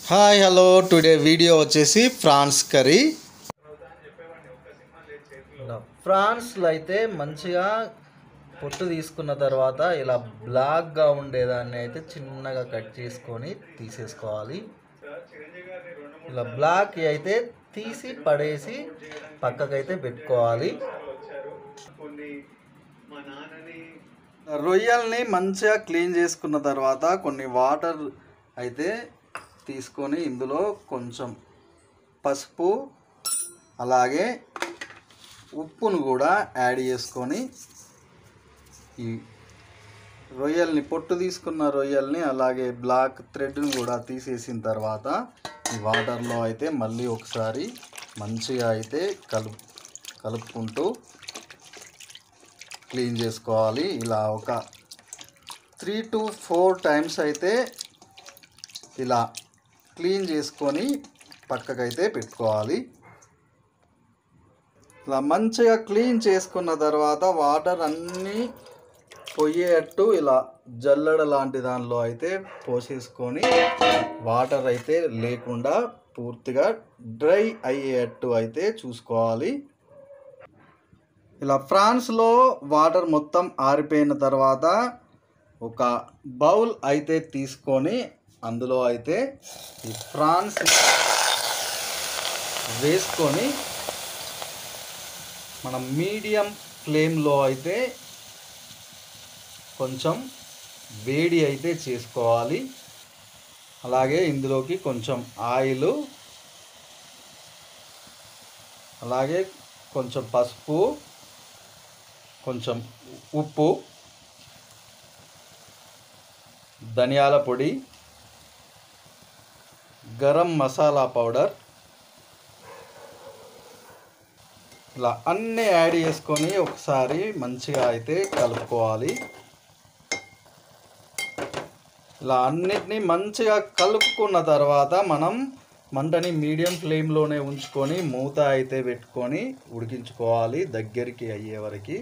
Hi hello today video వచ్చేసి prawns curry. ఫ్రాన్స్లో అయితే మంచిగా పొట్టు తీసుకున్న తర్వాత ఇలా బ్లాక్గా ఉండేదాన్ని అయితే చిన్నగా కట్ చేసుకొని తీసేసుకోవాలి. ఇలా బ్లాక్ అయితే తీసి పడేసి పక్కకైతే పెట్టుకోవాలి. రొయ్యల్ని మంచిగా క్లీన్ చేసుకున్న తర్వాత కొన్ని వాటర్ అయితే తీసుకొని ఇందులో కొంచెం పసుపు అలాగే ఉప్పును కూడా యాడ్ చేసుకొని ఈ రొయ్యల్ని పొట్టు తీసుకున్న రొయ్యల్ని అలాగే బ్లాక్ థ్రెడ్ని కూడా తీసేసిన తర్వాత ఈ వాటర్లో అయితే మళ్ళీ ఒకసారి మంచిగా అయితే కలుపుకుంటూ క్లీన్ చేసుకోవాలి. ఇలా ఒక 3 to 4 టైమ్స్ అయితే ఇలా క్లీన్ చేసుకొని పక్కకైతే పెట్టుకోవాలి. ఇలా మంచిగా క్లీన్ చేసుకున్న తర్వాత వాటర్ అన్నీ పోయేటట్టు ఇలా జల్లెడ లాంటి దానిలో అయితే పోసేసుకొని వాటర్ అయితే లేకుండా పూర్తిగా డ్రై అయ్యేటట్టు అయితే చూసుకోవాలి. ఇలా ఫ్రాన్స్లో వాటర్ మొత్తం ఆరిపోయిన తర్వాత ఒక బౌల్ అయితే తీసుకొని అందులో అయితే ఈ ఫ్రాన్స్ వేసుకొని మనం మీడియం ఫ్లేమ్లో అయితే కొంచెం వేడి అయితే చేసుకోవాలి. అలాగే ఇందులోకి కొంచెం ఆయిల్ అలాగే కొంచెం పసుపు కొంచెం ఉప్పు ధనియాల పొడి గరం మసాలా పౌడర్ ఇలా అన్నీ యాడ్ చేసుకొని ఒకసారి మంచిగా అయితే కలుపుకోవాలి. ఇలా అన్నిటినీ మంచిగా కలుపుకున్న తర్వాత మనం మంటని మీడియం ఫ్లేమ్లోనే ఉంచుకొని మూత అయితే పెట్టుకొని ఉడికించుకోవాలి దగ్గరికి అయ్యే వరకు.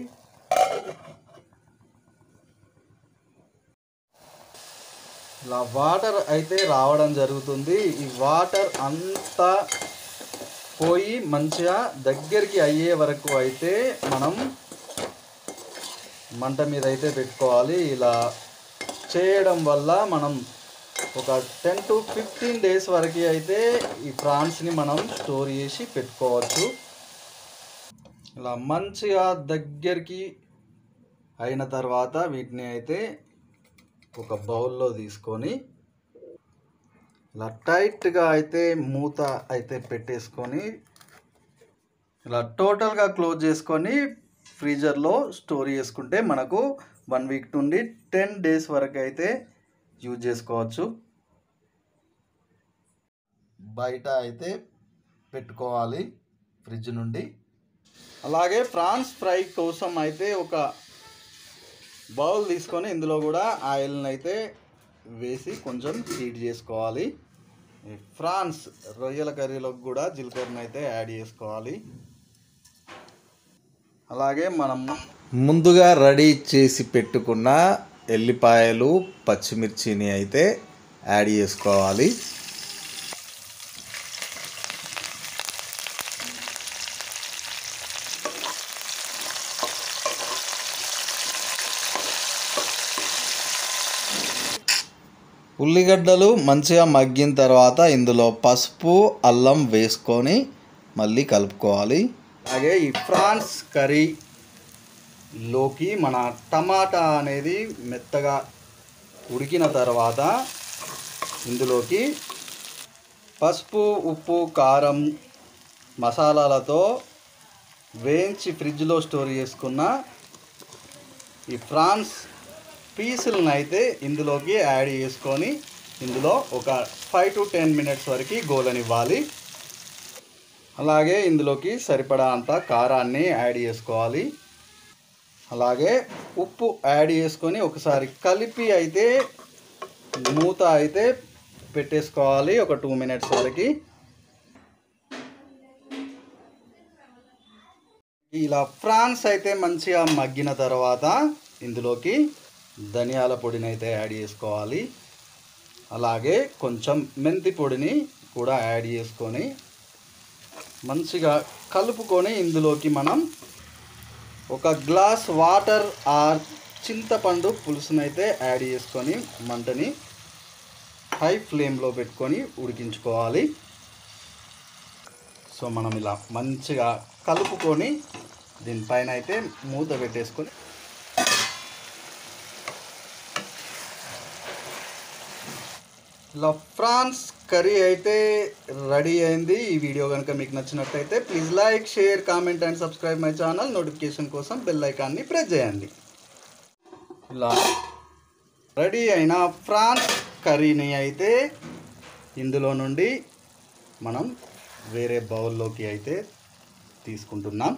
ఇలా వాటర్ అయితే రావడం జరుగుతుంది. ఈ వాటర్ అంతా పోయి మంచిగా దగ్గరికి అయ్యే వరకు అయితే మనం మంట మీద అయితే పెట్టుకోవాలి. ఇలా చేయడం వల్ల మనం ఒక 10 to 15 డేస్ వరకు అయితే ఈ ప్రాన్స్ని మనం స్టోర్ చేసి పెట్టుకోవచ్చు. ఇలా మంచిగా దగ్గరికి అయిన తర్వాత వీటిని అయితే ఒక బౌల్లో తీసుకొని ఇలా టైట్గా అయితే మూత అయితే పెట్టేసుకొని ఇలా టోటల్గా క్లోజ్ చేసుకొని ఫ్రీజర్లో స్టోర్ చేసుకుంటే మనకు 1 వీక్ నుండి 10 డేస్ వరకు అయితే యూజ్ చేసుకోవచ్చు. బయట అయితే పెట్టుకోవాలి ఫ్రిడ్జ్ నుండి. అలాగే ఫ్రాన్స్ ఫ్రై కోసం అయితే ఒక బౌల్ తీసుకొని ఇందులో కూడా ఆయిల్ని అయితే వేసి కొంచెం హీట్ చేసుకోవాలి. ఫ్రాన్స్ రొయ్యల కర్రీలోకి కూడా జీలకర్రను అయితే యాడ్ చేసుకోవాలి. అలాగే మనం ముందుగా రెడీ చేసి పెట్టుకున్న ఎల్లిపాయలు పచ్చిమిర్చిని అయితే యాడ్ చేసుకోవాలి. ఉల్లిగడ్డలు మంచిగా మగ్గిన తర్వాత ఇందులో పసుపు అల్లం వేసుకొని మళ్ళీ కలుపుకోవాలి. అలాగే ఈ ఫ్రాన్స్ కర్రీలోకి మన టమాటా అనేది మెత్తగా ఉడికిన తర్వాత ఇందులోకి పసుపు ఉప్పు కారం మసాలాలతో వేయించి ఫ్రిడ్జ్లో స్టోర్ చేసుకున్న ఈ ఫ్రాన్స్ పీసులను అయితే ఇందులోకి యాడ్ చేసుకొని ఇందులో ఒక 5 to 10 మినిట్స్ వరకు గోలనివ్వాలి. అలాగే ఇందులోకి సరిపడా అంత కారాన్ని యాడ్ చేసుకోవాలి. అలాగే ఉప్పు యాడ్ చేసుకొని ఒకసారి కలిపి అయితే మూత అయితే పెట్టేసుకోవాలి ఒక 2 మినిట్స్ వరకు. ఇలా ఫ్రాన్స్ అయితే మంచిగా మగ్గిన తర్వాత ఇందులోకి ధనియాల పొడిని అయితే యాడ్ చేసుకోవాలి. అలాగే కొంచెం మెంతి పొడిని కూడా యాడ్ చేసుకొని మంచిగా కలుపుకొని ఇందులోకి మనం ఒక గ్లాస్ వాటర్ ఆర్ చింతపండు పులుసునైతే యాడ్ చేసుకొని మంటని హై ఫ్లేమ్లో పెట్టుకొని ఉడికించుకోవాలి. సో మనం ఇలా మంచిగా కలుపుకొని దీనిపైన అయితే మూత పెట్టేసుకొని ఇలా ఫ్రాన్స్ కర్రీ అయితే రెడీ అయింది. ఈ వీడియో కనుక మీకు నచ్చినట్టయితే please like, share, comment and subscribe my channel. Notification కోసం బెల్ ఐకాన్ని ప్రెస్ చేయండి. ఇలా రెడీ అయిన ఫ్రాన్స్ కర్రీని అయితే ఇందులో నుండి మనం వేరే బౌల్లోకి అయితే తీసుకుంటున్నాం.